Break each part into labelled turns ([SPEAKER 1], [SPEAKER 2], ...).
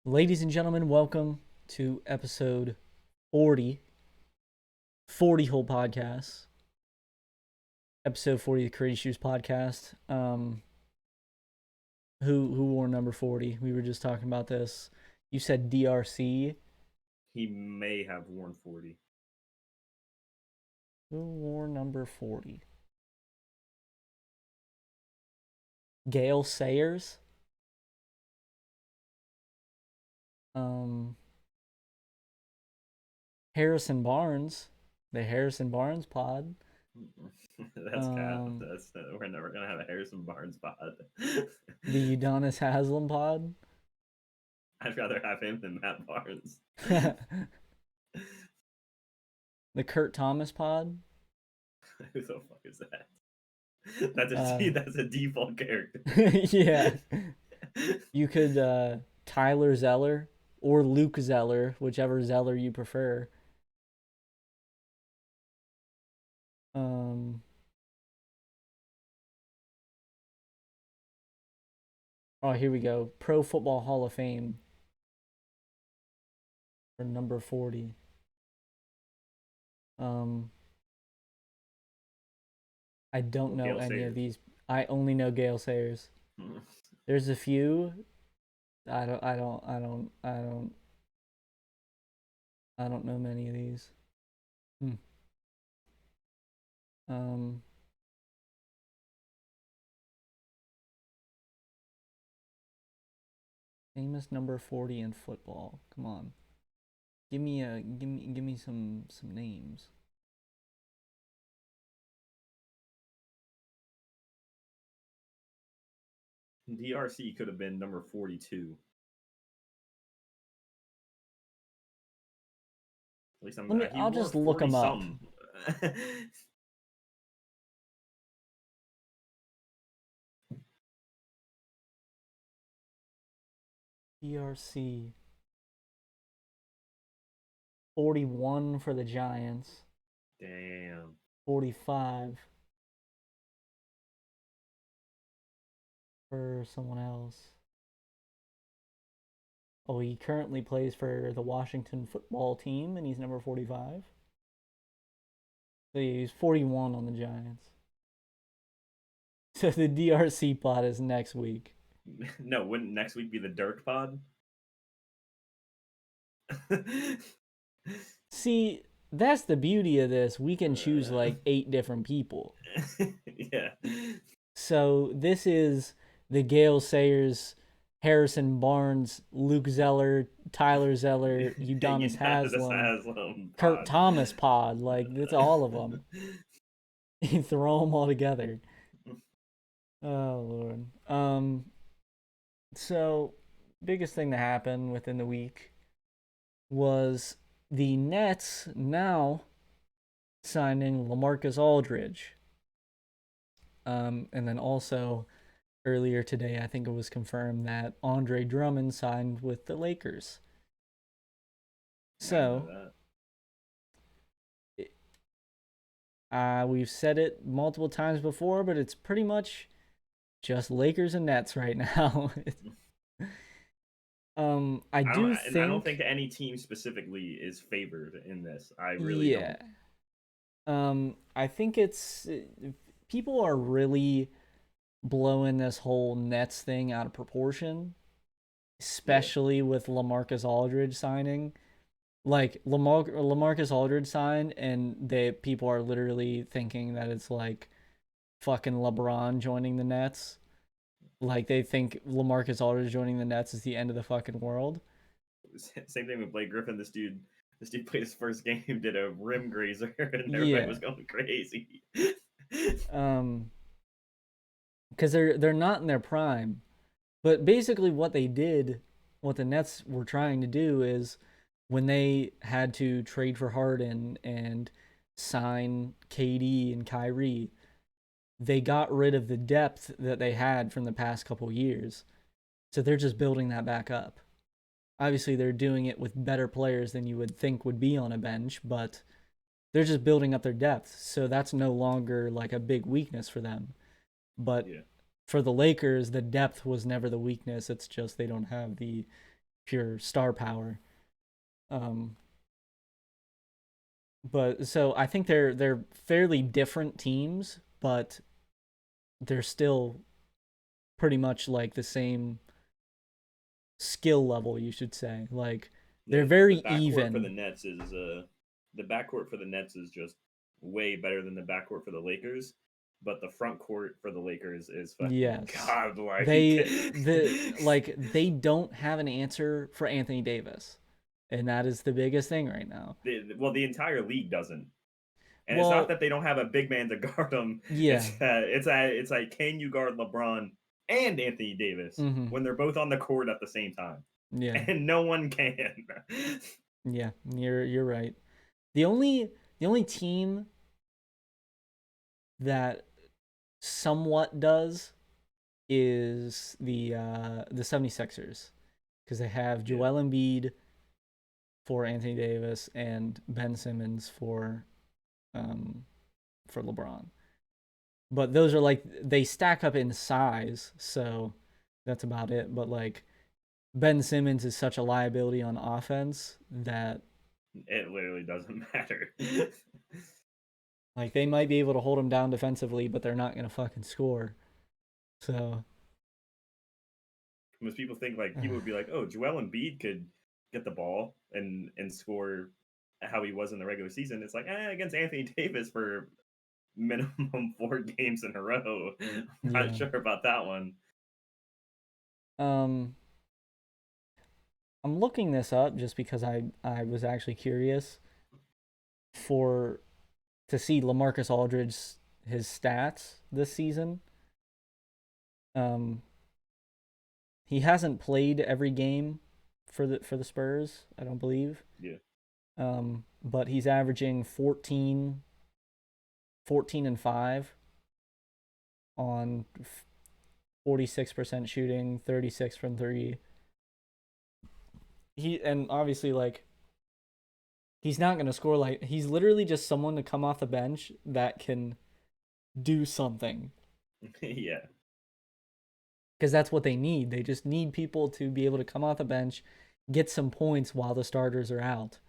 [SPEAKER 1] Ladies and gentlemen, welcome to episode 40 whole podcasts. Episode 40 of the Courier podcast. Who wore number 40? We were just talking about this. You said DRC.
[SPEAKER 2] He may have worn 40.
[SPEAKER 1] Who wore number 40? Gale Sayers. Harrison Barnes. The Harrison Barnes pod.
[SPEAKER 2] That's cap. We're never gonna have a Harrison Barnes pod.
[SPEAKER 1] The Udonis Haslam pod.
[SPEAKER 2] I'd rather have him than Matt Barnes.
[SPEAKER 1] The Kurt Thomas pod.
[SPEAKER 2] Who the fuck is that? That's a default character.
[SPEAKER 1] Yeah. You could Tyler Zeller or Luke Zeller, whichever Zeller you prefer. Oh, here we go. Pro Football Hall of Fame for number 40. I don't know any
[SPEAKER 2] Sayers.
[SPEAKER 1] of these. I only know Gale Sayers. There's a few. I don't know many of these. Famous number 40 in football. Come on. Give me some names.
[SPEAKER 2] DRC could have been number 42. At least
[SPEAKER 1] I'll just look him up. DRC 41 for the Giants.
[SPEAKER 2] Damn.
[SPEAKER 1] 45 for someone else. Oh, he currently plays for the Washington football team, and he's number 45. So he's 41 on the Giants. So the DRC pod is next week.
[SPEAKER 2] No, wouldn't next week be the Dirk pod?
[SPEAKER 1] See, that's the beauty of this. We can choose like 8 different people.
[SPEAKER 2] Yeah.
[SPEAKER 1] So this is the Gale Sayers, Harrison Barnes, Luke Zeller, Tyler Zeller, Udonis Haslam, Kurt Thomas pod. Like, it's all of them. You throw them all together. Oh, Lord. So, biggest thing that happened within the week was the Nets now signing LaMarcus Aldridge. And then also earlier today, I think it was confirmed that Andre Drummond signed with the Lakers. So, we've said it multiple times before, but it's pretty much just Lakers and Nets right now. I don't
[SPEAKER 2] think any team specifically is favored in this. I really don't.
[SPEAKER 1] I think it's people are really blowing this whole Nets thing out of proportion, especially with LaMarcus Aldridge signing. Like LaMarcus Aldridge signed, and people are literally thinking that it's like fucking LeBron joining the Nets. Like, they think LaMarcus Aldridge joining the Nets is the end of the fucking world.
[SPEAKER 2] Same thing with Blake Griffin. This dude played his first game, did a rim grazer, and everybody was going crazy.
[SPEAKER 1] Because they're not in their prime. But basically what they did, what the Nets were trying to do is when they had to trade for Harden and sign KD and Kyrie, they got rid of the depth that they had from the past couple years. So they're just building that back up. Obviously, they're doing it with better players than you would think would be on a bench, but they're just building up their depth. So that's no longer like a big weakness for them. But for the Lakers, the depth was never the weakness. It's just they don't have the pure star power. Um, but so I think they're fairly different teams, but they're still pretty much like the same skill level, you should say. Like they're
[SPEAKER 2] Yeah, the
[SPEAKER 1] very
[SPEAKER 2] backcourt for the
[SPEAKER 1] even.
[SPEAKER 2] Nets is the backcourt for the Nets is just way better than the backcourt for the Lakers, but the front court for the Lakers is fucking
[SPEAKER 1] Yes.
[SPEAKER 2] godlike.
[SPEAKER 1] They don't have an answer for Anthony Davis. And that is the biggest thing right now.
[SPEAKER 2] Well, the entire league doesn't. And it's not
[SPEAKER 1] Well,
[SPEAKER 2] that they don't have a big man to guard them.
[SPEAKER 1] yeah.
[SPEAKER 2] It's like can you guard LeBron and Anthony Davis
[SPEAKER 1] Mhm.
[SPEAKER 2] when they're both on the court at the same time?
[SPEAKER 1] Yeah.
[SPEAKER 2] And no one can.
[SPEAKER 1] Yeah, you're right. The only team that somewhat does is the 76ers because they have
[SPEAKER 2] Yeah.
[SPEAKER 1] Joel Embiid for Anthony Davis and Ben Simmons um for LeBron. But those are like they stack up in size, so that's about it. But like Ben Simmons is such a liability on offense that
[SPEAKER 2] It literally doesn't matter.
[SPEAKER 1] like they might be able to hold him down defensively, but they're not gonna fucking score. So
[SPEAKER 2] Most people think like people would be like, "Oh, Joel Embiid could get the ball and score how he was in the regular season." It's like against Anthony Davis for minimum 4 games in a row. I'm not
[SPEAKER 1] yeah.
[SPEAKER 2] sure about that one.
[SPEAKER 1] Um I'm looking this up just because I was actually curious for to see LaMarcus Aldridge his stats this season. Um he hasn't played every game for the Spurs, I don't believe.
[SPEAKER 2] Yeah,
[SPEAKER 1] But he's averaging 14 and 5 on 46% shooting, 36 from 3. And obviously like he's not going to score like he's literally just someone to come off the bench that can do something
[SPEAKER 2] yeah,
[SPEAKER 1] because that's what they need. They just need people to be able to come off the bench, get some points while the starters are out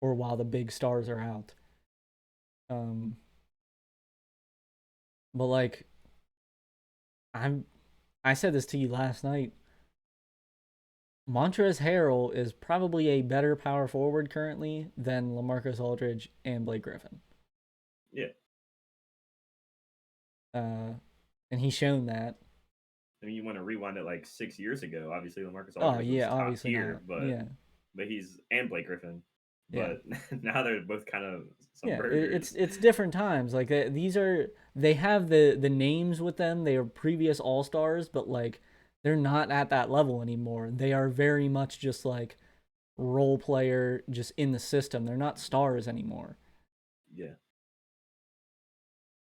[SPEAKER 1] or while the big stars are out. Um but like I'm I said this to you last night. Montrezl Harrell is probably a better power forward currently than LaMarcus Aldridge and Blake Griffin.
[SPEAKER 2] yeah.
[SPEAKER 1] Uh, and he's shown that.
[SPEAKER 2] I mean, you want to rewind it like 6 years ago. Obviously, LaMarcus
[SPEAKER 1] Oh
[SPEAKER 2] Aldridge was
[SPEAKER 1] yeah,
[SPEAKER 2] top
[SPEAKER 1] obviously
[SPEAKER 2] tier,
[SPEAKER 1] not. Yeah,
[SPEAKER 2] but he's and Blake Griffin,
[SPEAKER 1] yeah,
[SPEAKER 2] but now they're both kind of some
[SPEAKER 1] yeah. It's
[SPEAKER 2] burgers.
[SPEAKER 1] it's different times. Like these are they have the names with them. They are previous All Stars, but like they're not at that level anymore. They are very much just like role player, just in the system. They're not stars anymore.
[SPEAKER 2] Yeah.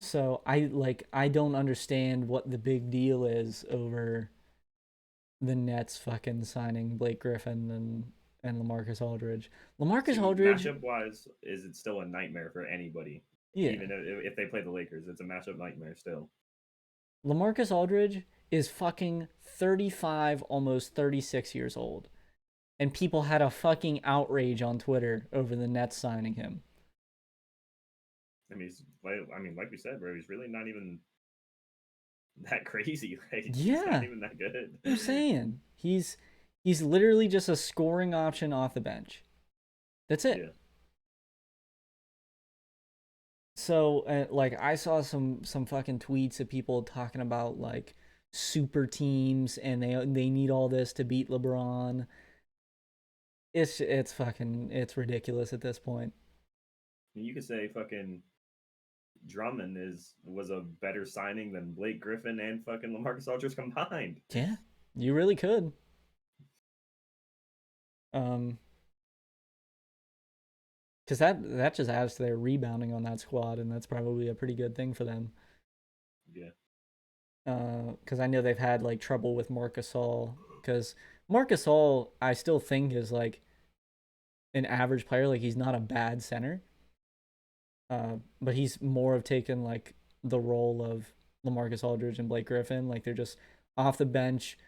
[SPEAKER 1] So I don't understand what the big deal is over the Nets fucking signing Blake Griffin and LaMarcus Aldridge. LaMarcus
[SPEAKER 2] See,
[SPEAKER 1] Aldridge,
[SPEAKER 2] matchup wise, is it still a nightmare for anybody?
[SPEAKER 1] yeah.
[SPEAKER 2] Even if they play the Lakers, it's a matchup nightmare still.
[SPEAKER 1] LaMarcus Aldridge is fucking 35, almost 36 years old. And people had a fucking outrage on Twitter over the Nets signing him.
[SPEAKER 2] I mean, like we said, bro, he's really not even that crazy. Like he's not
[SPEAKER 1] Yeah,
[SPEAKER 2] even that good.
[SPEAKER 1] I'm saying. He's literally just a scoring option off the bench. That's it.
[SPEAKER 2] Yeah,
[SPEAKER 1] So like I saw some fucking tweets of people talking about like super teams and they need all this to beat LeBron. It's ridiculous at this point.
[SPEAKER 2] you could say fucking Drummond was a better signing than Blake Griffin and fucking LaMarcus Aldridge combined.
[SPEAKER 1] Yeah, you really could. Um, because that just adds to their rebounding on that squad, and that's probably a pretty good thing for them.
[SPEAKER 2] Yeah,
[SPEAKER 1] Because I know they've had like trouble with Marc Gasol. Because Marc Gasol, I still think is like an average player. Like he's not a bad center. But he's more of taken like the role of LaMarcus Aldridge and Blake Griffin. Like they're just off the bench,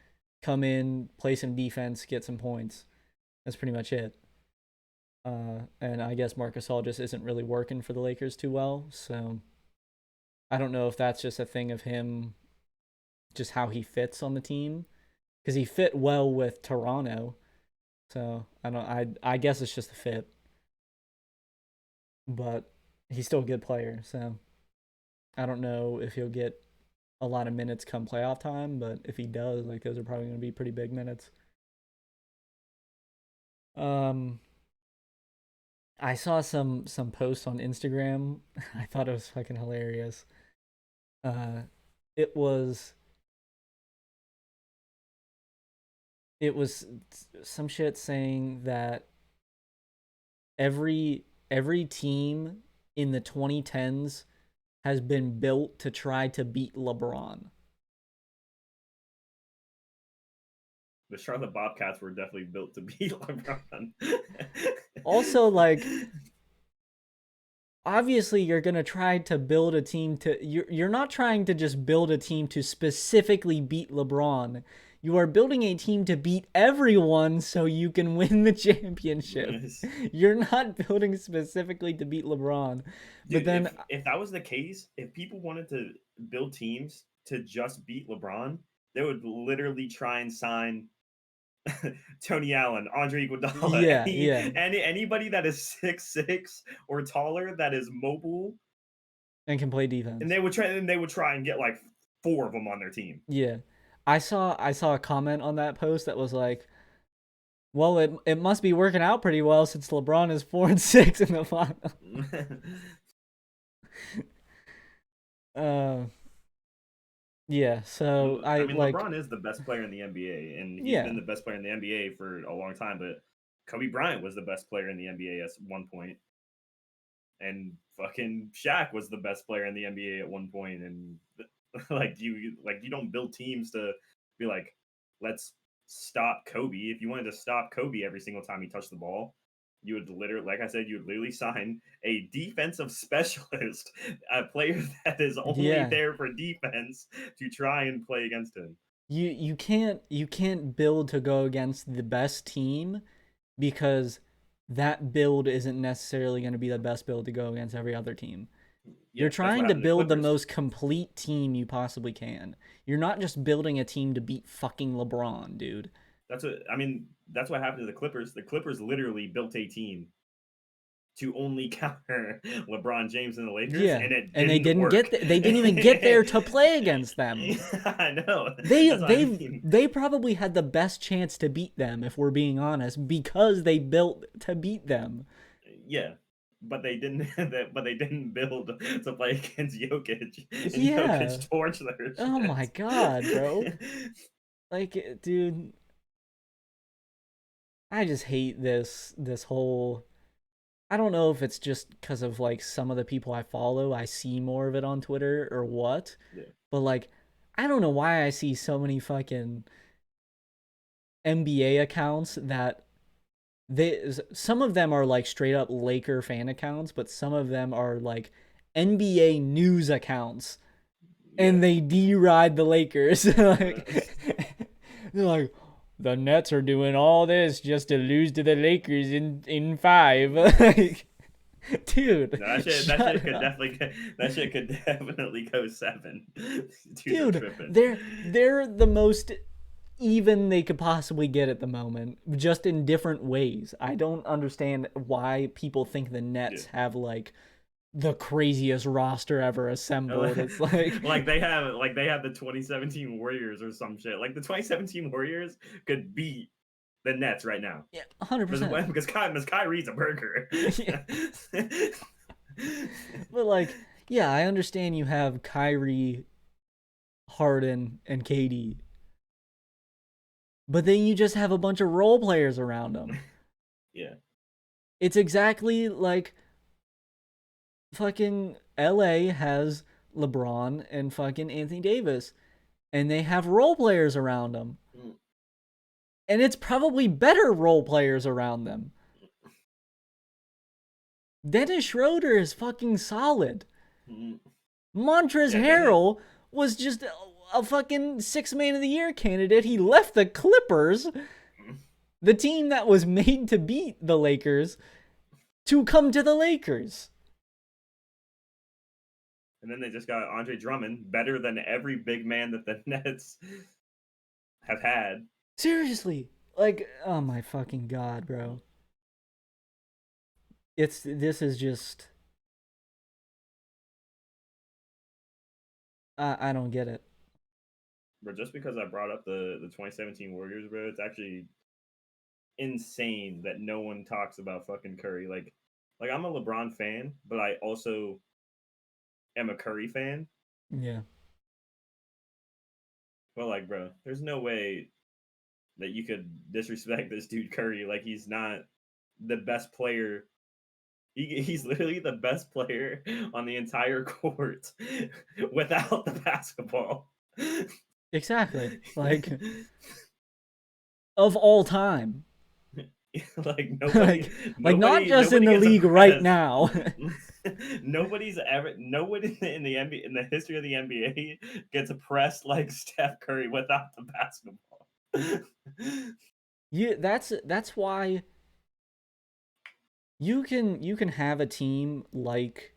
[SPEAKER 1] come in, play some defense, get some points. That's pretty much it. And I guess Marc Gasol just isn't really working for the Lakers too well. So I don't know if that's just a thing of him, just how he fits on the team, because he fit well with Toronto. So I don't. I guess it's just a fit, but he's still a good player. So I don't know if he'll get a lot of minutes come playoff time, but if he does, like those are probably going to be pretty big minutes. Um, I saw some posts on Instagram. I thought it was fucking hilarious. Uh, it was it was some shit saying that every team in the 2010s has been built to try to beat LeBron.
[SPEAKER 2] The Charlotte Bobcats were definitely built to beat LeBron.
[SPEAKER 1] Also, like, obviously you're going to try to build a team to you're not trying to just build a team to specifically beat LeBron. You are building a team to beat everyone so you can win the championship. You're not building specifically to beat LeBron.
[SPEAKER 2] Dude,
[SPEAKER 1] But then
[SPEAKER 2] if that was the case, if people wanted to build teams to just beat LeBron, they would literally try and sign Tony Allen, Andre Iguodala,
[SPEAKER 1] yeah, yeah,
[SPEAKER 2] anybody that is 6'6" or taller that is mobile,
[SPEAKER 1] and can play defense.
[SPEAKER 2] They would try and get like 4 of them on their team.
[SPEAKER 1] Yeah. I saw a comment on that post that was like, "Well, it must be working out pretty well since LeBron is 4-6 in the final." uh, yeah. So
[SPEAKER 2] I
[SPEAKER 1] I
[SPEAKER 2] mean,
[SPEAKER 1] like,
[SPEAKER 2] LeBron is the best player in the NBA, and he's
[SPEAKER 1] yeah,
[SPEAKER 2] been the best player in the NBA for a long time. But Kobe Bryant was the best player in the NBA at one point, and fucking Shaq was the best player in the NBA at one point. And you don't build teams to be like, let's stop Kobe. If you wanted to stop Kobe every single time he touched the ball, you would literally, like I said, you would literally sign a defensive specialist, a player that is only
[SPEAKER 1] yeah.
[SPEAKER 2] there for defense to try and play against him.
[SPEAKER 1] You can't build to go against the best team because that build isn't necessarily going to be the best build to go against every other team. You're
[SPEAKER 2] Yeah, that's what
[SPEAKER 1] trying to
[SPEAKER 2] happened to
[SPEAKER 1] build the
[SPEAKER 2] Clippers.
[SPEAKER 1] most complete team you possibly can. You're not just building a team to beat fucking LeBron, dude.
[SPEAKER 2] That's what I mean. That's what happened to the Clippers. The Clippers literally built a team to only counter LeBron James and the Lakers,
[SPEAKER 1] Yeah,
[SPEAKER 2] and it
[SPEAKER 1] and they
[SPEAKER 2] didn't
[SPEAKER 1] didn't
[SPEAKER 2] work.
[SPEAKER 1] they didn't even get there to play against them.
[SPEAKER 2] I know.
[SPEAKER 1] They
[SPEAKER 2] That's what I
[SPEAKER 1] they
[SPEAKER 2] mean.
[SPEAKER 1] they probably had the best chance to beat them if we're being honest because they built to beat them.
[SPEAKER 2] Yeah, but they didn't. But they didn't build to play against Jokic, and
[SPEAKER 1] Yeah.
[SPEAKER 2] Jokic torched their
[SPEAKER 1] Oh my god, bro.
[SPEAKER 2] shit.
[SPEAKER 1] Like, dude, I just hate this whole. I don't know if it's just because of like some of the people I follow, I see more of it on Twitter or what,
[SPEAKER 2] Yeah.
[SPEAKER 1] but like I don't know why I see so many fucking NBA accounts that some of them are like straight up Laker fan accounts, but some of them are like NBA news accounts
[SPEAKER 2] Yeah.
[SPEAKER 1] and they deride the Lakers. Like they're like the Nets are doing all this just to lose to the Lakers in 5. Like, dude,
[SPEAKER 2] No,
[SPEAKER 1] shut up.
[SPEAKER 2] that shit could definitely go 7. Dudes are
[SPEAKER 1] Dude,
[SPEAKER 2] tripping.
[SPEAKER 1] they're the most even they could possibly get at the moment, just in different ways. I don't understand why people think the
[SPEAKER 2] Yeah.
[SPEAKER 1] Nets have like the craziest roster ever assembled. It's like,
[SPEAKER 2] They have the 2017 Warriors or some shit. Like the 2017 Warriors could beat the Nets right now.
[SPEAKER 1] yeah, 100%.
[SPEAKER 2] Because Kyrie's a burger.
[SPEAKER 1] Yeah. But like, yeah, I understand you have Kyrie, Harden, and KD, but then you just have a bunch of role players around them.
[SPEAKER 2] Yeah.
[SPEAKER 1] It's exactly like fucking LA has LeBron and fucking Anthony Davis, and they have role players around them.
[SPEAKER 2] Mm.
[SPEAKER 1] And it's probably better role players around them. Dennis Schroeder is fucking solid.
[SPEAKER 2] Mm.
[SPEAKER 1] Montrezl
[SPEAKER 2] Yeah, Dennis.
[SPEAKER 1] Harrell was just a fucking 6 man of the year candidate. He left the Clippers, the team that was made to beat the Lakers, to come to the Lakers.
[SPEAKER 2] And then they just got Andre Drummond, better than every big man that the Nets have had.
[SPEAKER 1] Seriously. Like, oh my fucking god, bro. This is just I don't get it.
[SPEAKER 2] But just because I brought up the 2017 Warriors, bro, it's actually insane that no one talks about fucking Curry. Like I'm a LeBron fan, but I also am a Curry fan.
[SPEAKER 1] Yeah.
[SPEAKER 2] But like, bro, there's no way that you could disrespect this dude Curry. Like he's not the best player. He's literally the best player on the entire court without the basketball.
[SPEAKER 1] Exactly. Like, of all time.
[SPEAKER 2] Like
[SPEAKER 1] like not just in
[SPEAKER 2] nobody
[SPEAKER 1] the
[SPEAKER 2] gets
[SPEAKER 1] league right
[SPEAKER 2] impressed.
[SPEAKER 1] now.
[SPEAKER 2] Nobody in the NBA in the history of the NBA gets oppressed like Steph Curry without the basketball.
[SPEAKER 1] That's why you can have a team like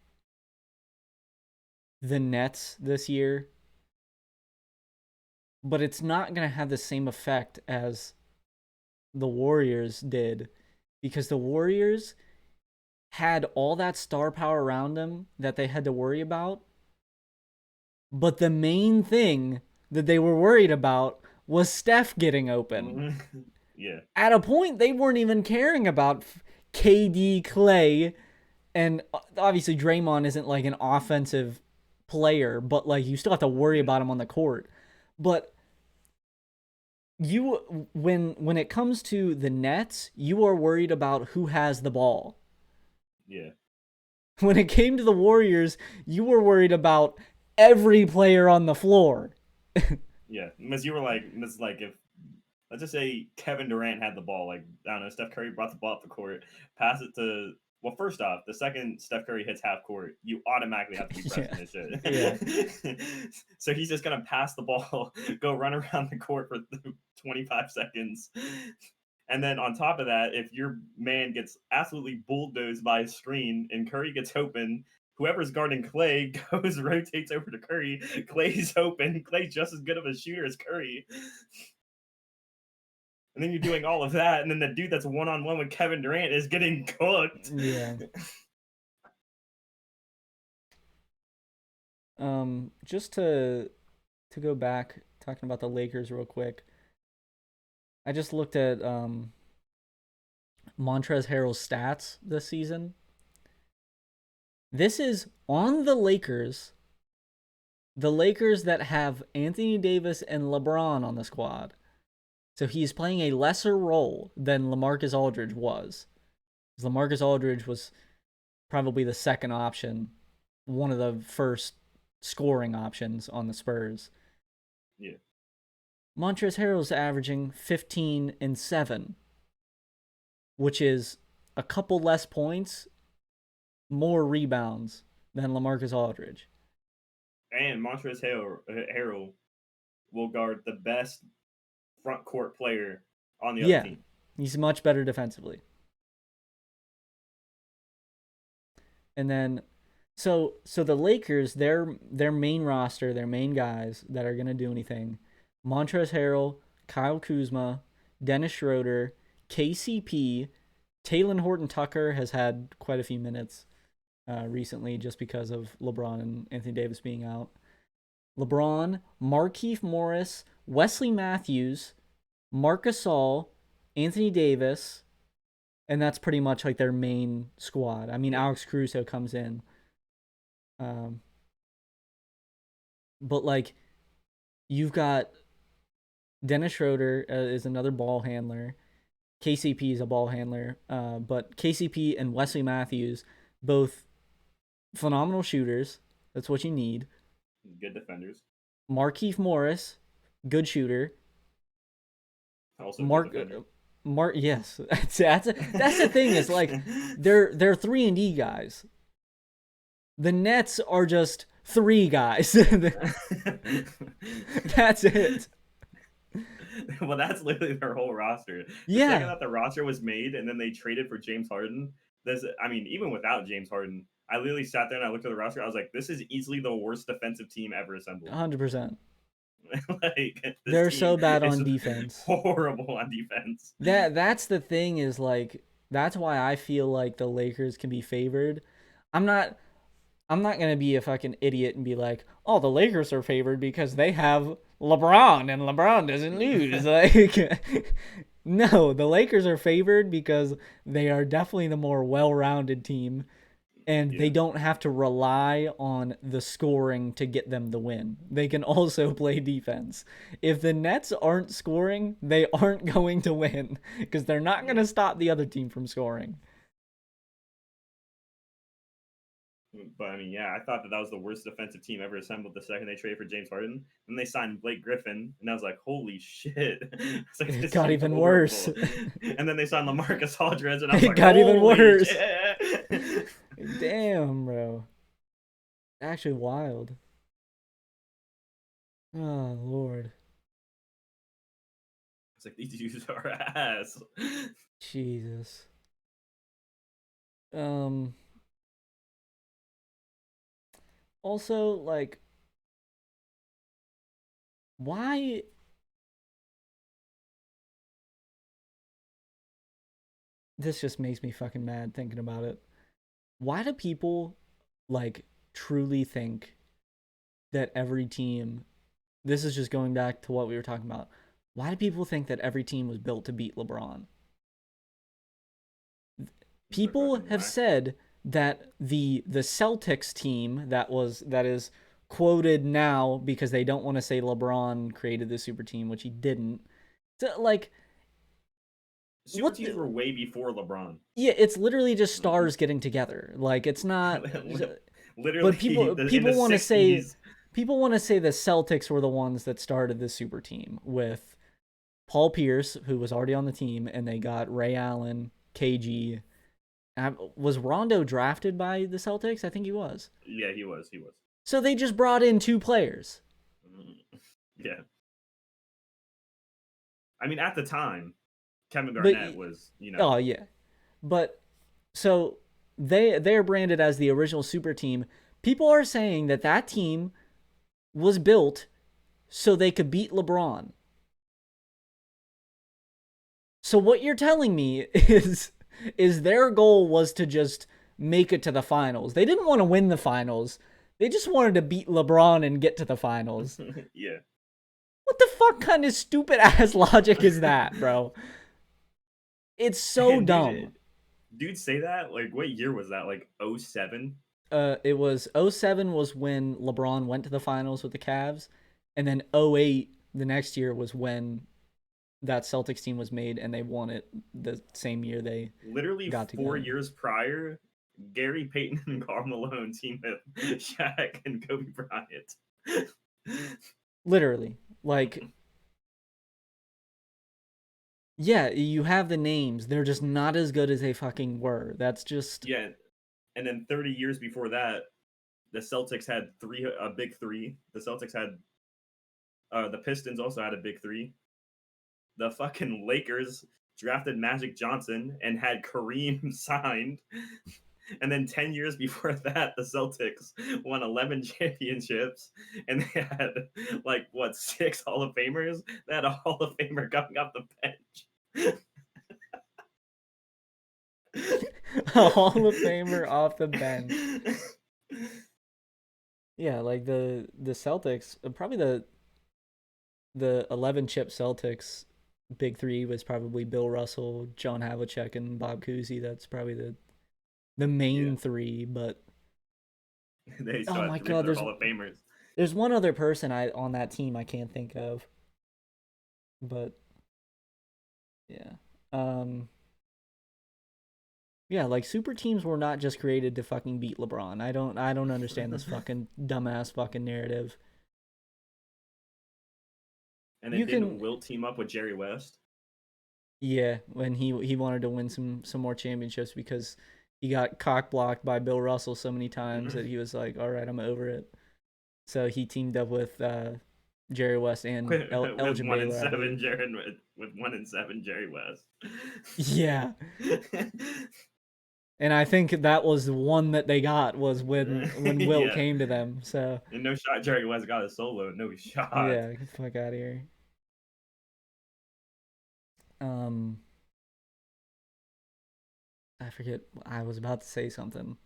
[SPEAKER 1] the Nets this year, but it's not going to have the same effect as the Warriors did, because the Warriors had all that star power around them that they had to worry about. But the main thing that they were worried about was Steph getting open.
[SPEAKER 2] Yeah.
[SPEAKER 1] At a point, they weren't even caring about KD, Clay, and obviously Draymond isn't like an offensive player, but like you still have to worry about him on the court. But when it comes to the Nets, you are worried about who has the ball.
[SPEAKER 2] Yeah.
[SPEAKER 1] When it came to the Warriors, you were worried about every player on the floor.
[SPEAKER 2] Yeah. Because you were like, it's like if let's just say Kevin Durant had the ball, like I don't know, Steph Curry brought the ball up the court, pass it to well, first off, the second Steph Curry hits half court, you automatically have to be pressing this shit. So he's just gonna pass the ball, go run around the court for 25 seconds. And then on top of that, if your man gets absolutely bulldozed by a screen and Curry gets open, whoever's guarding Clay goes rotates over to Curry. Clay's open. Clay's just as good of a shooter as Curry. And then you're doing all of that, and then the dude that's one-on-one with Kevin Durant is getting cooked.
[SPEAKER 1] Yeah. Just to go back, talking about the Lakers real quick. I just looked at Montrezl Harrell's stats this season. This is on the Lakers that have Anthony Davis and LeBron on the squad. So he's playing a lesser role than LaMarcus Aldridge was. LaMarcus Aldridge was probably the second option, one of the first scoring options on the Spurs.
[SPEAKER 2] Yeah.
[SPEAKER 1] Montrezl Harrell's averaging 15 and 7, which is a couple less points, more rebounds than LaMarcus Aldridge.
[SPEAKER 2] And Montrezl Harrell will guard the best front court player on the other team.
[SPEAKER 1] He's much better defensively. And then so the Lakers, their main roster, their main guys that are gonna do anything: Montrezl Harrell, Kyle Kuzma, Dennis Schroeder, KCP, Talen Horton-Tucker has had quite a few minutes recently just because of LeBron and Anthony Davis being out. LeBron, Markieff Morris, Wesley Matthews, Marc Gasol, Anthony Davis, and that's pretty much like their main squad. I mean, Alex Caruso comes in. But like, you've got Dennis Schroeder is another ball handler. KCP is a ball handler. But KCP and Wesley Matthews, both phenomenal shooters. That's what you need.
[SPEAKER 2] Good defenders.
[SPEAKER 1] Markieff Morris, good shooter.
[SPEAKER 2] Also
[SPEAKER 1] Yes, that's the thing. Is like they're 3-and-D guys. The Nets are just three guys. That's it.
[SPEAKER 2] Well, that's literally their whole roster. The second
[SPEAKER 1] Yeah,
[SPEAKER 2] that the roster was made, and then they traded for James Harden. This, I mean, even without James Harden, I literally sat there and I looked at the roster. I was like, this is easily the worst defensive team ever assembled.
[SPEAKER 1] 100%.
[SPEAKER 2] Like this
[SPEAKER 1] They're so
[SPEAKER 2] team
[SPEAKER 1] bad
[SPEAKER 2] is
[SPEAKER 1] on defense.
[SPEAKER 2] horrible on defense.
[SPEAKER 1] That's the thing is like that's why I feel like the Lakers can be favored. I'm not I'm not gonna be a fucking idiot and be like, oh, the Lakers are favored because they have LeBron and LeBron doesn't lose. Like, no, the Lakers are favored because they are definitely the more well-rounded team, and they
[SPEAKER 2] Yeah.
[SPEAKER 1] don't have to rely on the scoring to get them the win. They can also play defense. If the Nets aren't scoring, they aren't going to win because they're not going
[SPEAKER 2] Yeah.
[SPEAKER 1] to stop the other team from scoring.
[SPEAKER 2] But I mean, yeah, I thought that that was the worst defensive team ever assembled the second they traded for James Harden. Then they signed Blake Griffin, and I was like, holy shit. I was like,
[SPEAKER 1] It
[SPEAKER 2] this
[SPEAKER 1] got
[SPEAKER 2] team's
[SPEAKER 1] even worse.
[SPEAKER 2] horrible. And then they signed LaMarcus Aldridge, and I was
[SPEAKER 1] It
[SPEAKER 2] like,
[SPEAKER 1] got even
[SPEAKER 2] holy
[SPEAKER 1] worse.
[SPEAKER 2] shit.
[SPEAKER 1] Damn, bro. Actually wild. Oh, Lord.
[SPEAKER 2] It's like, these dudes are ass.
[SPEAKER 1] Jesus. Um Also, like, why this just makes me fucking mad thinking about it. Why do people like truly think that every team, this is just going back to what we were talking about. Why do people think that every team was built to beat LeBron?
[SPEAKER 2] They're
[SPEAKER 1] People
[SPEAKER 2] fucking
[SPEAKER 1] have
[SPEAKER 2] whack.
[SPEAKER 1] said that the Celtics team that is quoted now because they don't want to say LeBron created the super team, which he didn't. So, like,
[SPEAKER 2] Super
[SPEAKER 1] what
[SPEAKER 2] teams
[SPEAKER 1] the,
[SPEAKER 2] were way before LeBron.
[SPEAKER 1] yeah, it's literally just stars getting together. Like, it's not, but
[SPEAKER 2] Literally, in
[SPEAKER 1] people
[SPEAKER 2] the
[SPEAKER 1] want to say
[SPEAKER 2] 60s.
[SPEAKER 1] the Celtics were the ones that started the super team with Paul Pierce, who was already on the team, and they got Ray Allen, KG. Was Rondo drafted by the Celtics? I think he was.
[SPEAKER 2] Yeah, he was. He was.
[SPEAKER 1] So they just brought in two players.
[SPEAKER 2] Yeah. I mean, at the time, Kevin
[SPEAKER 1] But
[SPEAKER 2] Garnett was, you know,
[SPEAKER 1] oh yeah, but so they're branded as the original super team. People are saying that that team was built so they could beat LeBron. So what you're telling me is their goal was to just make it to the finals. They didn't want to win the finals. They just wanted to beat LeBron and get to the finals.
[SPEAKER 2] yeah.
[SPEAKER 1] What the fuck kind of stupid ass logic is that, bro? It's so
[SPEAKER 2] And
[SPEAKER 1] dumb.
[SPEAKER 2] dude, say that. Like, what year was that? Like 07?
[SPEAKER 1] It was '07 was when LeBron went to the finals with the Cavs, and then '08 the next year was when that Celtics team was made and they won it the same year they
[SPEAKER 2] Literally
[SPEAKER 1] got
[SPEAKER 2] 4
[SPEAKER 1] together.
[SPEAKER 2] years prior, Gary Payton and Karl Malone teamed with Shaq and Kobe Bryant.
[SPEAKER 1] Literally. Like, yeah, you have the names. They're just not as good as they fucking were. That's just
[SPEAKER 2] Yeah. And then 30 years before that, the Celtics had a big three. The Celtics had the Pistons also had a big three. The fucking Lakers drafted Magic Johnson and had Kareem signed. And then 10 years before that, the Celtics won 11 championships and they had like what, six Hall of Famers? They had a Hall of Famer coming off the bench.
[SPEAKER 1] a Hall of Famer off the bench. Yeah, like the Celtics, probably the 11 chip Celtics big three was probably Bill Russell, John Havlicek, and Bob Cousy. That's probably the
[SPEAKER 2] Yeah.
[SPEAKER 1] main three. But
[SPEAKER 2] They
[SPEAKER 1] oh
[SPEAKER 2] still
[SPEAKER 1] my
[SPEAKER 2] had three
[SPEAKER 1] god,
[SPEAKER 2] other Hall of Famers.
[SPEAKER 1] there's one other person I on that team I can't think of. But yeah, um, yeah, like super teams were not just created to fucking beat LeBron. I don't understand this fucking dumbass fucking narrative.
[SPEAKER 2] And then
[SPEAKER 1] You
[SPEAKER 2] didn't
[SPEAKER 1] can
[SPEAKER 2] Wilt team up with Jerry West?
[SPEAKER 1] Yeah, when he wanted to win some more championships because he got cock blocked by Bill Russell so many times that he was like, "All right, I'm over it." So he teamed up with Jerry West and
[SPEAKER 2] with
[SPEAKER 1] Elgin
[SPEAKER 2] one and
[SPEAKER 1] Baylor, I
[SPEAKER 2] seven,
[SPEAKER 1] believe.
[SPEAKER 2] Jared with 1 and 7, Jerry West.
[SPEAKER 1] Yeah. And I think that was the one that they got was when Wilt
[SPEAKER 2] Yeah,
[SPEAKER 1] came to them. So
[SPEAKER 2] and no shot. Jerry West got a solo. No shot.
[SPEAKER 1] yeah, get the fuck out of here. Um, I forget. I was about to say something.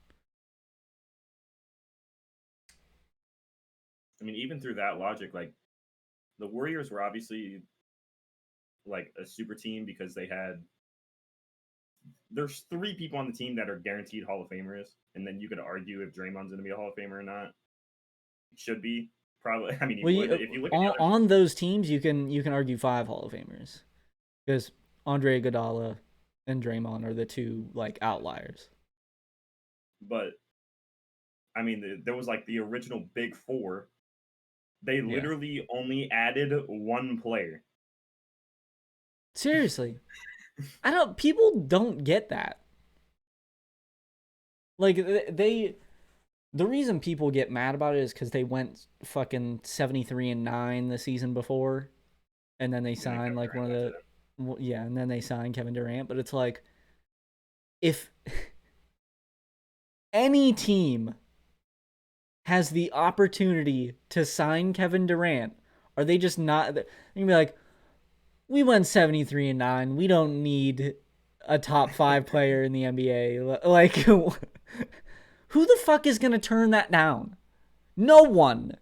[SPEAKER 2] I mean, even through that logic, like the Warriors were obviously like a super team because they had there's 3 people on the team that are guaranteed Hall of Famers, and then you could argue if Draymond's going to be a Hall of Famer or not. Should be probably. I mean, he
[SPEAKER 1] Well,
[SPEAKER 2] would if you look at the other.
[SPEAKER 1] on those teams, you can argue 5 Hall of Famers because Andre Iguodala and Draymond are the two like outliers.
[SPEAKER 2] But I mean, there was like the original Big Four. They
[SPEAKER 1] Yeah,
[SPEAKER 2] literally only added one player.
[SPEAKER 1] seriously, I don't. People don't get that. Like they the reason people get mad about it is because they went fucking 73-9 the season before, and then they
[SPEAKER 2] And then
[SPEAKER 1] signed
[SPEAKER 2] Kevin
[SPEAKER 1] like
[SPEAKER 2] Durant
[SPEAKER 1] one of
[SPEAKER 2] went to
[SPEAKER 1] the
[SPEAKER 2] them.
[SPEAKER 1] yeah, and then they signed Kevin Durant. But it's like if any team has the opportunity to sign Kevin Durant, are they just not? You can be like, we went 73-9. We don't need a top 5 player in the NBA. Like, who the fuck is gonna turn that down? No one.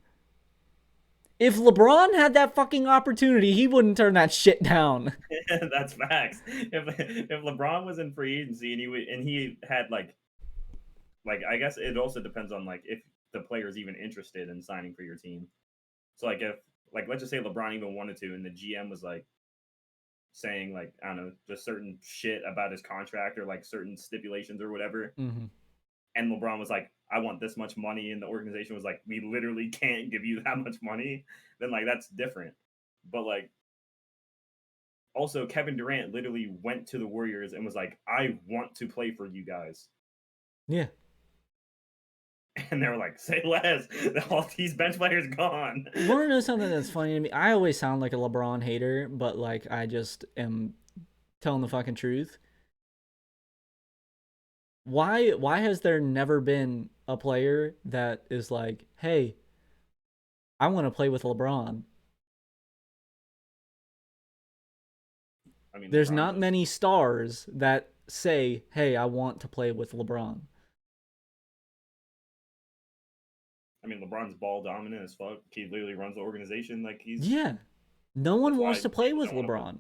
[SPEAKER 1] If LeBron had that fucking opportunity, he wouldn't turn that shit down.
[SPEAKER 2] That's facts. If LeBron was in free agency and he had like I guess it also depends on like if the player is even interested in signing for your team. So like if like let's just say LeBron even wanted to, and the GM was like saying like I don't know just certain shit about his contract or like certain stipulations or whatever,
[SPEAKER 1] Mm-hmm.
[SPEAKER 2] and LeBron was like, I want this much money, and the organization was like, we literally can't give you that much money, then like that's different. But like also Kevin Durant literally went to the Warriors and was like, I want to play for you guys.
[SPEAKER 1] Yeah.
[SPEAKER 2] And they were like, say less. All these bench players gone.
[SPEAKER 1] Want to know something that's funny to me? I always sound like a LeBron hater, but like I just am telling the fucking truth. Why has there never been a player that is like, hey, I want to play with LeBron?
[SPEAKER 2] I mean,
[SPEAKER 1] There's
[SPEAKER 2] LeBron
[SPEAKER 1] not
[SPEAKER 2] just.
[SPEAKER 1] many stars that say, hey, I want to play with LeBron.
[SPEAKER 2] I mean, LeBron's ball dominant as fuck. He literally runs the organization. Like he's.
[SPEAKER 1] Yeah. No one
[SPEAKER 2] That's why
[SPEAKER 1] wants to play
[SPEAKER 2] people
[SPEAKER 1] with
[SPEAKER 2] don't want to play.
[SPEAKER 1] LeBron.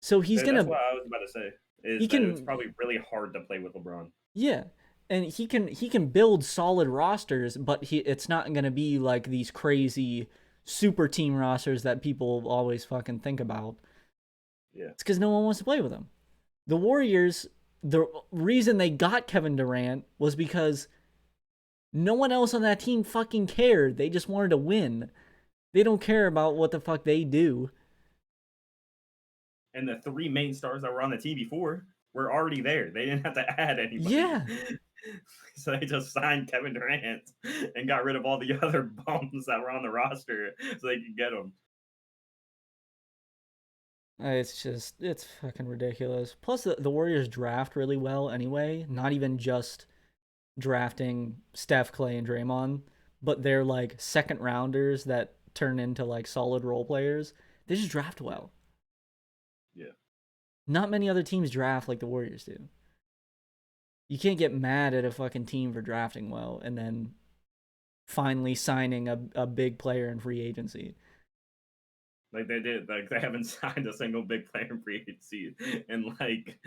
[SPEAKER 1] So he's
[SPEAKER 2] That's
[SPEAKER 1] gonna
[SPEAKER 2] what I was about to say.
[SPEAKER 1] he
[SPEAKER 2] Is that it's
[SPEAKER 1] can
[SPEAKER 2] probably really hard to play with LeBron.
[SPEAKER 1] yeah. And he can build solid rosters, but it's not gonna be like these crazy super team rosters that people always fucking think about.
[SPEAKER 2] Yeah.
[SPEAKER 1] It's because no one wants to play with him. The Warriors, the reason they got Kevin Durant was because no one else on that team fucking cared. They just wanted to win. They don't care about what the fuck they do.
[SPEAKER 2] And the 3 main stars that were on the team before were already there. They didn't have to add anybody.
[SPEAKER 1] Yeah.
[SPEAKER 2] So they just signed Kevin Durant and got rid of all the other bums that were on the roster so they could get them.
[SPEAKER 1] It's fucking ridiculous. Plus, the Warriors draft really well anyway. Not even just drafting Steph, Clay, and Draymond, but they're like second rounders that turn into like solid role players. They just draft well.
[SPEAKER 2] Yeah.
[SPEAKER 1] Not many other teams draft like the Warriors do. You can't get mad at a fucking team for drafting well and then finally signing a big player in free agency.
[SPEAKER 2] Like they did. Like they haven't signed a single big player in free agency in like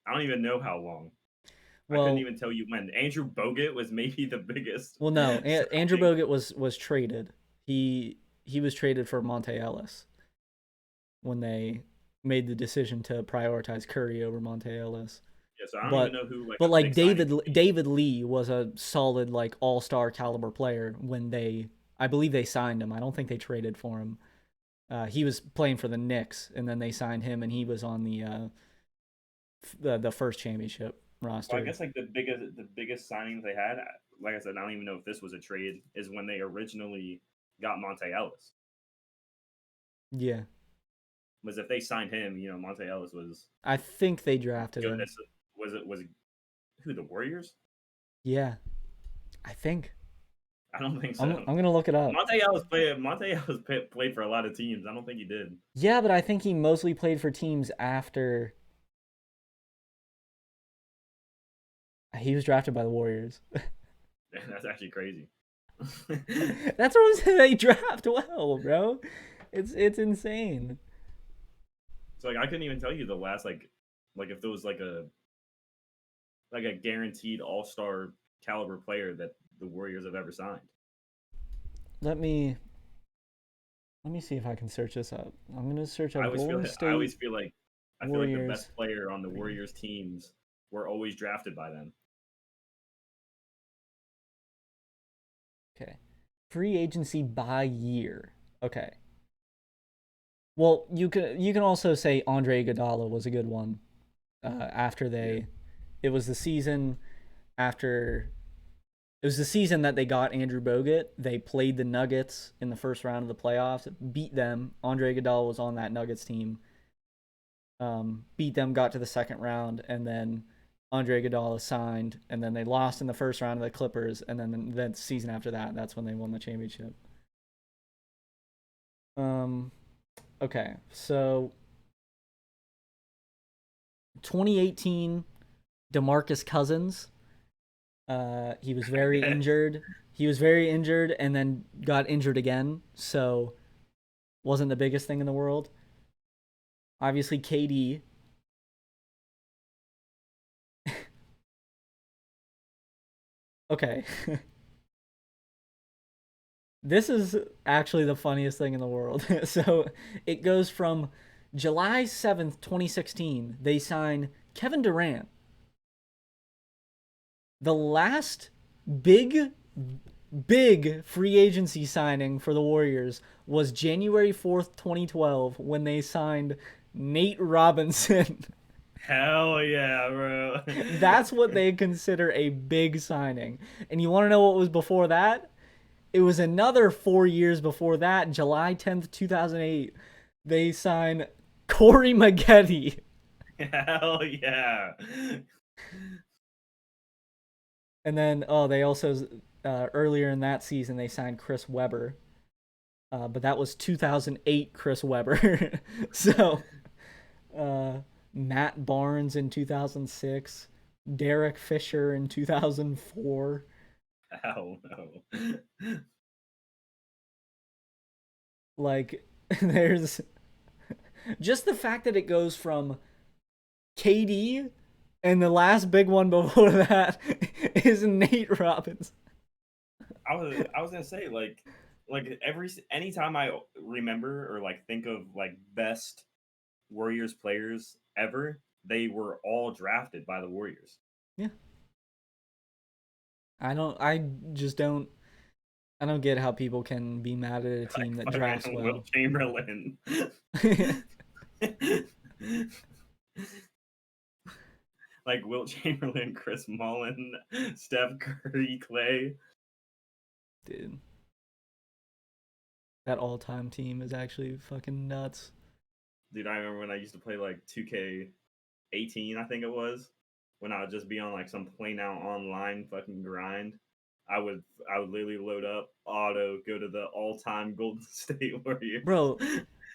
[SPEAKER 2] I don't even know how long. I couldn't
[SPEAKER 1] Well,
[SPEAKER 2] even tell you when. Andrew Bogut was maybe the biggest
[SPEAKER 1] no, Andrew
[SPEAKER 2] signing.
[SPEAKER 1] Bogut was traded. He was traded for Monte Ellis when they made the decision to prioritize Curry over Monte Ellis.
[SPEAKER 2] Yeah, so I don't even
[SPEAKER 1] But
[SPEAKER 2] know who like
[SPEAKER 1] but
[SPEAKER 2] a
[SPEAKER 1] like
[SPEAKER 2] big signing could be.
[SPEAKER 1] David Lee was a solid like all-star caliber player when I believe they signed him. I don't think they traded for him. He was playing for the Knicks, and then they signed him, and he was on the first championship
[SPEAKER 2] Well, I
[SPEAKER 1] roster.
[SPEAKER 2] guess like the biggest signings they had like I said, I don't even know if this was a trade. Is when they originally got Monte Ellis.
[SPEAKER 1] Yeah.
[SPEAKER 2] Was if they signed him, Monte Ellis was
[SPEAKER 1] I think they drafted
[SPEAKER 2] good.
[SPEAKER 1] him.
[SPEAKER 2] Was it who, the Warriors?
[SPEAKER 1] Yeah. I think.
[SPEAKER 2] I don't think
[SPEAKER 1] I'm
[SPEAKER 2] so.
[SPEAKER 1] I'm gonna look it up.
[SPEAKER 2] Monte Ellis played for a lot of teams. I don't think he did.
[SPEAKER 1] Yeah, but I think he mostly played for teams after he was drafted by the Warriors.
[SPEAKER 2] That's actually crazy.
[SPEAKER 1] That's what I'm saying. They draft well, bro. It's insane.
[SPEAKER 2] So like I couldn't even tell you the last like if there was like a guaranteed All Star caliber player that the Warriors have ever signed.
[SPEAKER 1] Let me let me see if I can search this up. I'm gonna search
[SPEAKER 2] I
[SPEAKER 1] up
[SPEAKER 2] always feel
[SPEAKER 1] Golden
[SPEAKER 2] I always
[SPEAKER 1] State
[SPEAKER 2] feel like I feel like the
[SPEAKER 1] Warriors.
[SPEAKER 2] best player on the Warriors teams were always drafted by them.
[SPEAKER 1] Okay. Free agency by year. Okay. Well, you can also say Andre Iguodala was a good one. After
[SPEAKER 2] Yeah.
[SPEAKER 1] it was the season after it was the season that they got Andrew Bogut. They played the Nuggets in the first round of the playoffs, beat them. Andre Iguodala was on that Nuggets team. Beat them, got to the second round, and then Andre Iguodala signed, and then they lost in the first round of the Clippers, and then the season after that, that's when they won the championship. Um, okay, so 2018, DeMarcus Cousins. He was very
[SPEAKER 2] Okay.
[SPEAKER 1] injured. He was very injured, and then got injured again. So wasn't the biggest thing in the world. Obviously, KD. Okay. This is actually the funniest thing in the world. So it goes from July 7th, 2016, they sign Kevin Durant. The last big, big free agency signing for the Warriors was January 4th, 2012, when they signed Nate Robinson.
[SPEAKER 2] Hell yeah, bro.
[SPEAKER 1] That's what they consider a big signing. And you want to know what was before that? It was another 4 years before that, July 10th, 2008. They sign Corey Maggette.
[SPEAKER 2] Hell yeah.
[SPEAKER 1] And then, they also, earlier in that season, they signed Chris Webber. But that was 2008 Chris Webber. So, uh, Matt Barnes in 2006, Derek Fisher in 2004.
[SPEAKER 2] Hell no.
[SPEAKER 1] Like, there's just the fact that it goes from KD and the last big one before that is Nate Robbins.
[SPEAKER 2] I was gonna say like anytime I remember or like think of like best Warriors players ever, they were all drafted by the Warriors.
[SPEAKER 1] Yeah. I just don't I don't get how people can be mad at a
[SPEAKER 2] Like
[SPEAKER 1] team that drafts
[SPEAKER 2] fucking Will
[SPEAKER 1] well.
[SPEAKER 2] Chamberlain. Like Wilt Chamberlain, Chris Mullen, Steph Curry, Clay.
[SPEAKER 1] Dude, that all-time team is actually fucking nuts.
[SPEAKER 2] Dude, I remember when I used to play like 2K18, I think it was, when I would just be on like some plain out online fucking grind. I would literally load up auto, go to the all time Golden State Warriors.
[SPEAKER 1] Bro,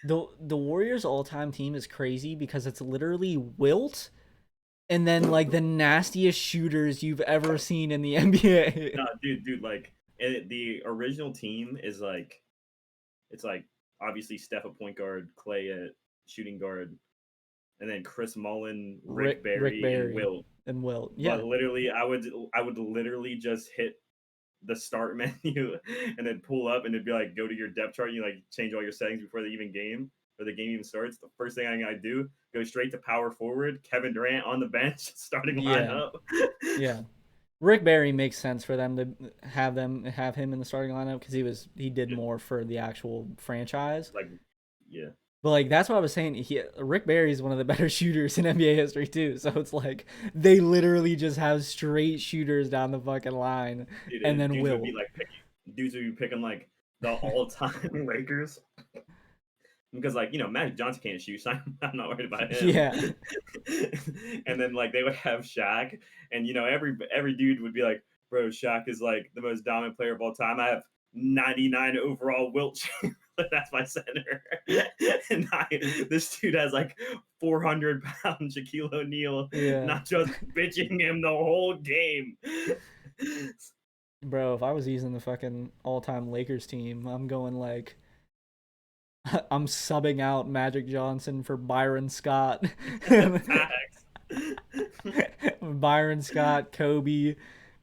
[SPEAKER 1] the Warriors all-time team is crazy because it's literally Wilt and then like the nastiest shooters you've ever seen in the NBA.
[SPEAKER 2] No, dude, like the original team is like it's like obviously Steph at point guard, Clay at shooting guard, and then Chris Mullen, Rick
[SPEAKER 1] Rick
[SPEAKER 2] Barry, and
[SPEAKER 1] Barry
[SPEAKER 2] Wilt.
[SPEAKER 1] and Wilt.
[SPEAKER 2] But
[SPEAKER 1] Yeah.
[SPEAKER 2] literally, I would literally just hit the start menu and then pull up and it'd be like go to your depth chart and you like change all your settings before the game even starts. The first thing I do, go straight to power forward, Kevin Durant on the bench, starting
[SPEAKER 1] Yeah.
[SPEAKER 2] lineup.
[SPEAKER 1] Yeah. Rick Barry makes sense for them to have him in the starting lineup because he did
[SPEAKER 2] Yeah,
[SPEAKER 1] more for the actual franchise.
[SPEAKER 2] like yeah.
[SPEAKER 1] But like that's what I was saying. Rick Barry is one of the better shooters in NBA history too. So it's like they literally just have straight shooters down the fucking line,
[SPEAKER 2] Dude,
[SPEAKER 1] and then
[SPEAKER 2] dudes would be
[SPEAKER 1] Wilt.
[SPEAKER 2] like dudes would be picking like the all-time Lakers because like Magic Johnson can't shoot, so I'm not worried about him.
[SPEAKER 1] Yeah,
[SPEAKER 2] And then like they would have Shaq, and every dude would be like, "Bro, Shaq is like the most dominant player of all time. I have 99 overall Wilt Chamberlain. That's my center." And this dude has like 400-pound Shaquille O'Neal,
[SPEAKER 1] yeah,
[SPEAKER 2] not just bitching him the whole game.
[SPEAKER 1] bro. If I was using the fucking all-time Lakers team, I'm going like I'm subbing out Magic Johnson for Byron Scott.
[SPEAKER 2] Facts.
[SPEAKER 1] Byron Scott, Kobe,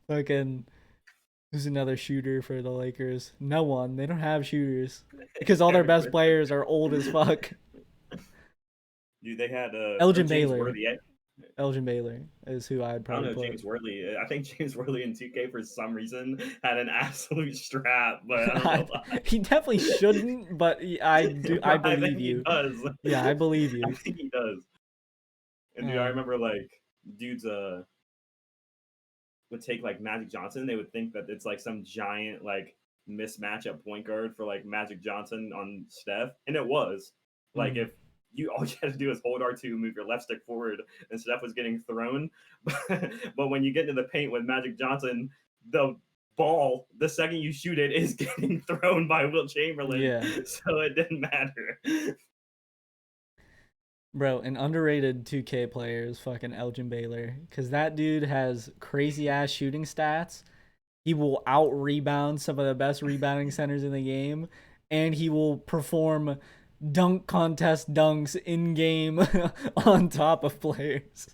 [SPEAKER 1] fucking who's another shooter for the Lakers? No one. They don't have shooters because all their
[SPEAKER 2] Derek
[SPEAKER 1] best
[SPEAKER 2] Whitfield.
[SPEAKER 1] players are old as fuck.
[SPEAKER 2] Dude, they had or
[SPEAKER 1] Elgin
[SPEAKER 2] James
[SPEAKER 1] Baylor.
[SPEAKER 2] Worthy.
[SPEAKER 1] Elgin Baylor is who I'd
[SPEAKER 2] I don't
[SPEAKER 1] probably
[SPEAKER 2] know
[SPEAKER 1] put.
[SPEAKER 2] James Worthy. I think James Worthy in 2K for some reason had an absolute strap, but I don't know why.
[SPEAKER 1] He definitely shouldn't, but I do. I
[SPEAKER 2] Bro, I
[SPEAKER 1] believe
[SPEAKER 2] think he
[SPEAKER 1] you.
[SPEAKER 2] does.
[SPEAKER 1] Yeah, I believe
[SPEAKER 2] I
[SPEAKER 1] you.
[SPEAKER 2] think he does. And dude, I
[SPEAKER 1] Um,
[SPEAKER 2] remember like dudes would take like Magic Johnson. They would think that it's like some giant like mismatch at point guard for like Magic Johnson on Steph, and it was like
[SPEAKER 1] mm,
[SPEAKER 2] if you all you had to do is hold R2, move your left stick forward, and Steph was getting thrown. But when you get into the paint with Magic Johnson, the ball, the second you shoot it, is getting thrown by Wilt Chamberlain,
[SPEAKER 1] yeah,
[SPEAKER 2] so it didn't matter.
[SPEAKER 1] bro, an underrated 2K player is fucking Elgin Baylor because that dude has crazy ass shooting stats. He will out rebound some of the best rebounding centers in the game, and he will perform dunk contest dunks in game on top of players.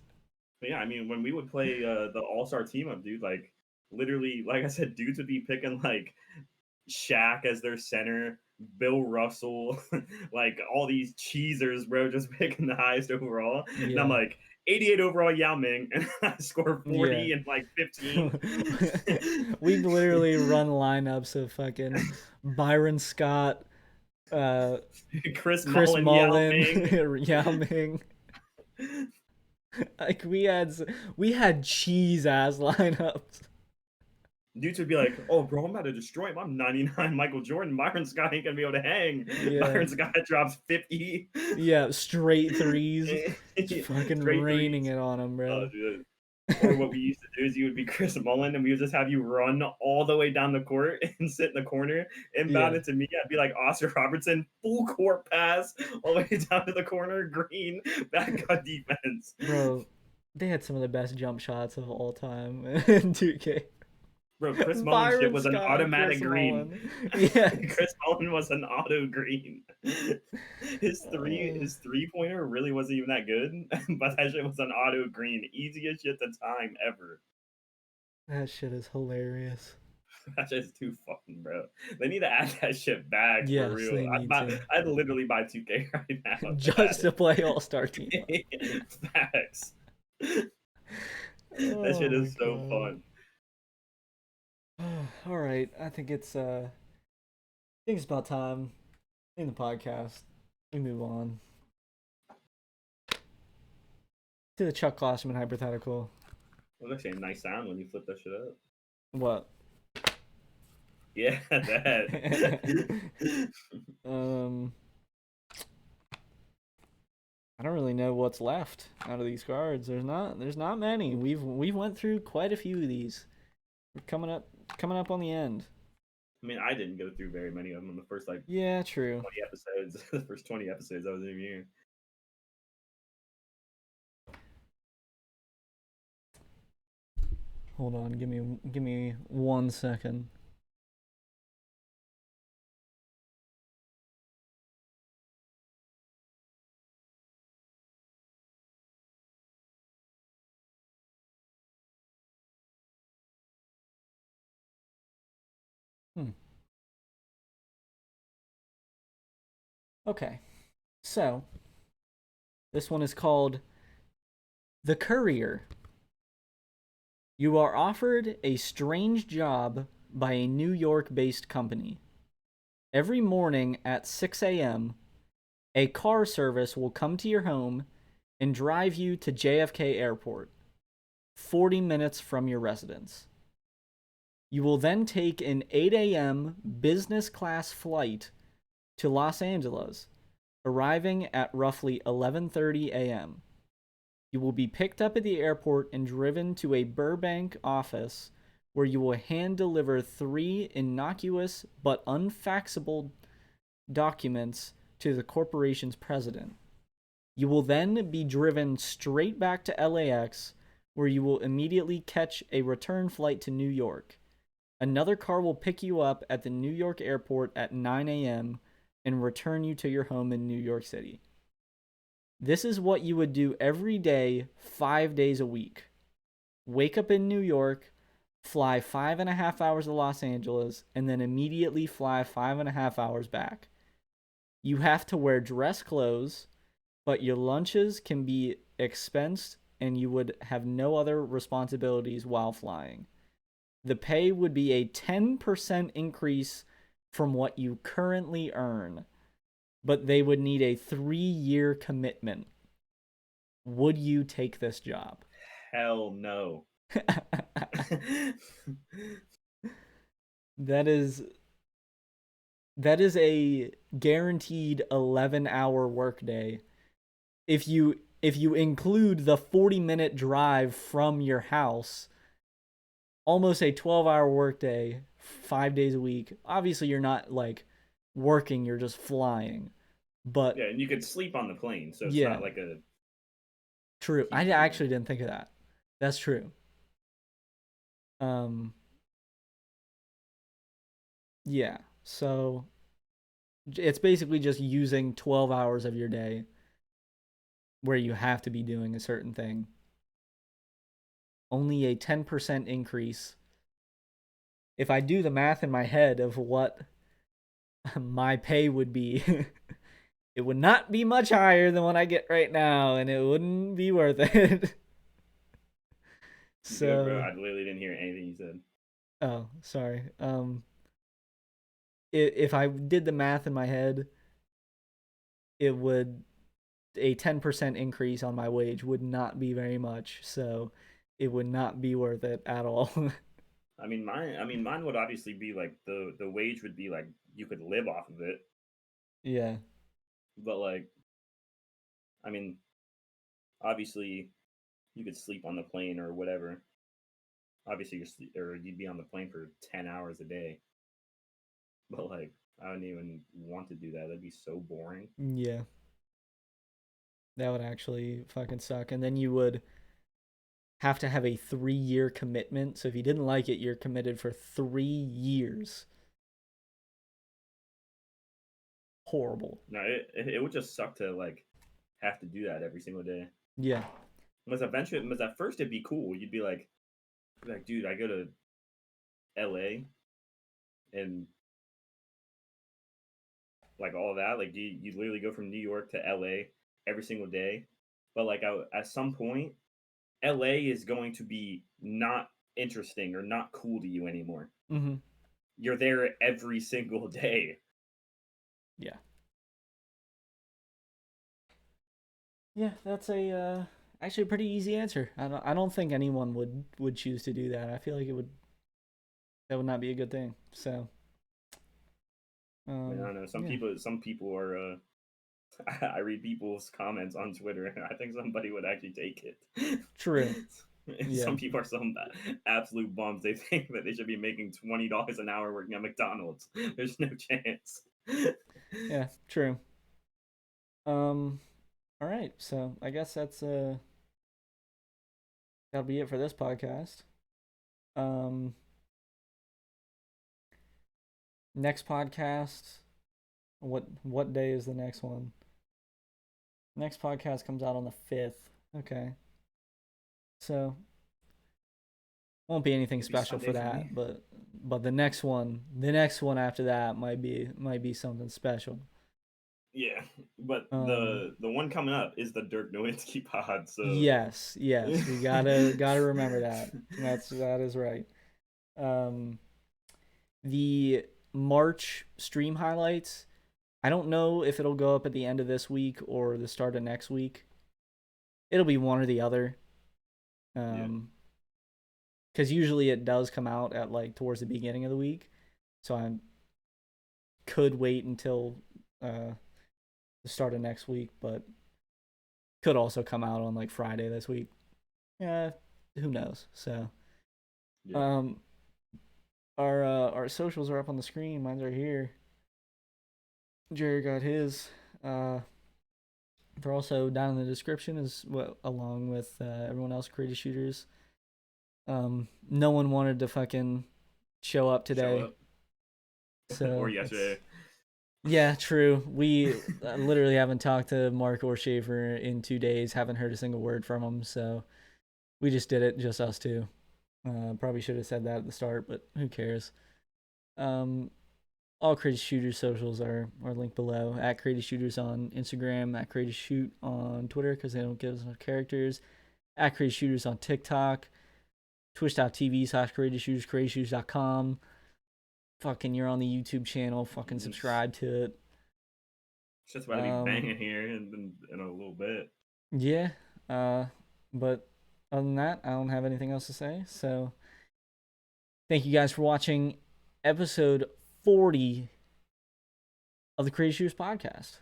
[SPEAKER 2] But yeah, I mean, when we would play the All Star team up, dude, like literally, like I said, dudes would be picking like Shaq as their center, Bill Russell, like all these cheesers, bro, just picking the highest overall. And I'm
[SPEAKER 1] Yeah,
[SPEAKER 2] like, 88 overall Yao Ming, and I score
[SPEAKER 1] yeah.
[SPEAKER 2] 40 and like 15.
[SPEAKER 1] We'd literally run lineups of fucking Byron Scott, uh,
[SPEAKER 2] Chris
[SPEAKER 1] Chris
[SPEAKER 2] Mullen, Yao
[SPEAKER 1] Mullen,
[SPEAKER 2] Ming.
[SPEAKER 1] Yao Ming. Like we had cheese ass lineups.
[SPEAKER 2] Dudes would be like, "Oh, bro, I'm about to destroy him. I'm 99 Michael Jordan. Byron Scott ain't gonna be able to hang."
[SPEAKER 1] Yeah,
[SPEAKER 2] Byron Scott drops 50.
[SPEAKER 1] yeah, straight threes, just fucking
[SPEAKER 2] Straight
[SPEAKER 1] raining
[SPEAKER 2] threes.
[SPEAKER 1] it on him,
[SPEAKER 2] Oh,
[SPEAKER 1] bro.
[SPEAKER 2] dude. Or what we used to do is you would be Chris Mullen, and we would just have you run all the way down the court and sit in the corner. Inbound
[SPEAKER 1] Yeah,
[SPEAKER 2] it to me, I'd be like Oscar Robertson, full court pass all the way down to the corner, green, back on defense.
[SPEAKER 1] bro, they had some of the best jump shots of all time in 2K.
[SPEAKER 2] Bro, Chris Mullen shit
[SPEAKER 1] Byron
[SPEAKER 2] was an
[SPEAKER 1] Scott and Chris
[SPEAKER 2] automatic green.
[SPEAKER 1] Mullen. Yes.
[SPEAKER 2] Chris Mullen was an auto green.
[SPEAKER 1] Uh,
[SPEAKER 2] His 3-pointer really wasn't even that good, but that shit was an auto green. Easiest shit to time ever.
[SPEAKER 1] that shit is hilarious.
[SPEAKER 2] That shit's too fun, bro. They need to add that shit back for
[SPEAKER 1] Yes,
[SPEAKER 2] real.
[SPEAKER 1] they need to.
[SPEAKER 2] I'd literally buy 2K right now if they
[SPEAKER 1] Just
[SPEAKER 2] had
[SPEAKER 1] to play All Star Team Up.
[SPEAKER 2] it. Facts. That
[SPEAKER 1] Oh
[SPEAKER 2] shit
[SPEAKER 1] my
[SPEAKER 2] is so
[SPEAKER 1] god.
[SPEAKER 2] fun.
[SPEAKER 1] All right, I think it's about time in the podcast we move on to the Chuck Glossman hypothetical.
[SPEAKER 2] It was actually a nice sound when you flip that shit up.
[SPEAKER 1] What?
[SPEAKER 2] Yeah, that.
[SPEAKER 1] um, I don't really know what's left out of these cards. There's not many. We've went through quite a few of these. We're coming up on the end.
[SPEAKER 2] I mean, I didn't go through very many of them in the first like
[SPEAKER 1] Yeah, true.
[SPEAKER 2] 20 episodes. The first 20 episodes I was in here.
[SPEAKER 1] Hold on, give me 1 second. Hmm. Okay, so this one is called the Courier. You are offered a strange job by a New York-based company. Every morning at 6 a.m., A car service will come to your home and drive you to JFK Airport, 40 minutes from your residence. You will then take an 8 a.m. business class flight to Los Angeles, arriving at roughly 11:30 a.m. You will be picked up at the airport and driven to a Burbank office where you will hand deliver 3 innocuous but unfaxable documents to the corporation's president. You will then be driven straight back to LAX, where you will immediately catch a return flight to New York. Another car will pick you up at the New York airport at 9 a.m. and return you to your home in New York City. This is what you would do every day, 5 days a week. Wake up in New York, fly 5.5 hours to Los Angeles, and then immediately fly 5.5 hours back. You have to wear dress clothes, but your lunches can be expensed and you would have no other responsibilities while flying. The pay would be a 10% increase from what you currently earn, but they would need a 3-year commitment. Would you take this job?
[SPEAKER 2] Hell no.
[SPEAKER 1] That is a guaranteed 11-hour workday. If you include the 40-minute drive from your house, almost a 12-hour workday, 5 days a week. Obviously, you're not like working; you're just flying. But
[SPEAKER 2] yeah, and you could sleep on the plane, so it's
[SPEAKER 1] yeah,
[SPEAKER 2] not like a
[SPEAKER 1] true. I
[SPEAKER 2] huge deal.
[SPEAKER 1] actually didn't think of that. That's true. Um, yeah. So it's basically just using 12 hours of your day where you have to be doing a certain thing. Only a 10% increase. If I do the math in my head of what my pay would be, it would not be much higher than what I get right now, and it wouldn't be worth it.
[SPEAKER 2] You good, bro?
[SPEAKER 1] So,
[SPEAKER 2] I literally didn't hear anything you said.
[SPEAKER 1] oh, sorry. If I did the math in my head, it would a 10% increase on my wage would not be very much. So, it would not be worth it at all.
[SPEAKER 2] Mine would obviously be like the wage would be like you could live off of it,
[SPEAKER 1] Yeah.
[SPEAKER 2] but like, I mean, obviously you could sleep on the plane or whatever. Obviously, you'd be on the plane for 10 hours a day, but like, I wouldn't even want to do that. That'd be so boring.
[SPEAKER 1] Yeah. That would actually fucking suck. And then you would have to have a 3-year commitment. So if you didn't like it, you're committed for 3 years. Horrible.
[SPEAKER 2] No, it would just suck to like have to do that every single day.
[SPEAKER 1] Yeah.
[SPEAKER 2] Because at first it'd be cool. You'd be like, dude, I go to L.A. and like all of that. Like you literally go from New York to L.A. every single day. But like at some point, L.A. is going to be not interesting or not cool to you anymore.
[SPEAKER 1] Mm-hmm.
[SPEAKER 2] You're there every single day.
[SPEAKER 1] Yeah. Yeah, that's a actually a pretty easy answer. I don't think anyone would choose to do that. I feel like that would not be a good thing. So,
[SPEAKER 2] I mean, I don't know. Some
[SPEAKER 1] yeah.
[SPEAKER 2] people are. I read people's comments on Twitter, and I think somebody would actually take it.
[SPEAKER 1] True. Yeah.
[SPEAKER 2] Some people are some absolute bums. They think that they should be making $20 an hour working at McDonald's. There's no chance.
[SPEAKER 1] Yeah, true. All right. So, I guess that'll be it for this podcast. Um Next podcast, what day is the next one? Next podcast comes out on the 5th. Okay. So, won't be anything
[SPEAKER 2] It'd be
[SPEAKER 1] special for
[SPEAKER 2] Sunday for me.
[SPEAKER 1] that, but the next one after that might be something special.
[SPEAKER 2] Yeah, but
[SPEAKER 1] Um
[SPEAKER 2] the one coming up is the Dirk Nowitzki pod. So
[SPEAKER 1] yes, we gotta remember that. That is right. Um the March stream highlights, I don't know if it'll go up at the end of this week or the start of next week. It'll be one or the other.
[SPEAKER 2] Yeah.
[SPEAKER 1] Because usually it does come out at like towards the beginning of the week, so I could wait until the start of next week, but could also come out on like Friday this week. Yeah, who knows? So,
[SPEAKER 2] Yeah.
[SPEAKER 1] um, our socials are up on the screen. Mine's right here. Jerry got his. They're also down in the description as well, along with everyone else. Creative shooters. No one wanted to fucking show up
[SPEAKER 2] Show
[SPEAKER 1] today,
[SPEAKER 2] up. Or
[SPEAKER 1] so it's
[SPEAKER 2] yesterday.
[SPEAKER 1] yeah, true. We literally haven't talked to Marc or Shaffer in 2 days. Haven't heard a single word from them, so we just did it, just us two. Probably should have said that at the start, but who cares? Um, all Creative Shooters socials are linked below. At Creative Shooters on Instagram, at Creative Shoot on Twitter because they don't give us enough characters. At Creative Shooters on TikTok, twitch.tv/Creative Shooters, creativeshooters.com. Fucking, you're on the YouTube channel. Fucking subscribe to it.
[SPEAKER 2] It's just about to be
[SPEAKER 1] Um,
[SPEAKER 2] banging here in a little bit.
[SPEAKER 1] yeah. Uh, but other than that, I don't have anything else to say. So thank you guys for watching episode 40 of the Creative Shooters podcast.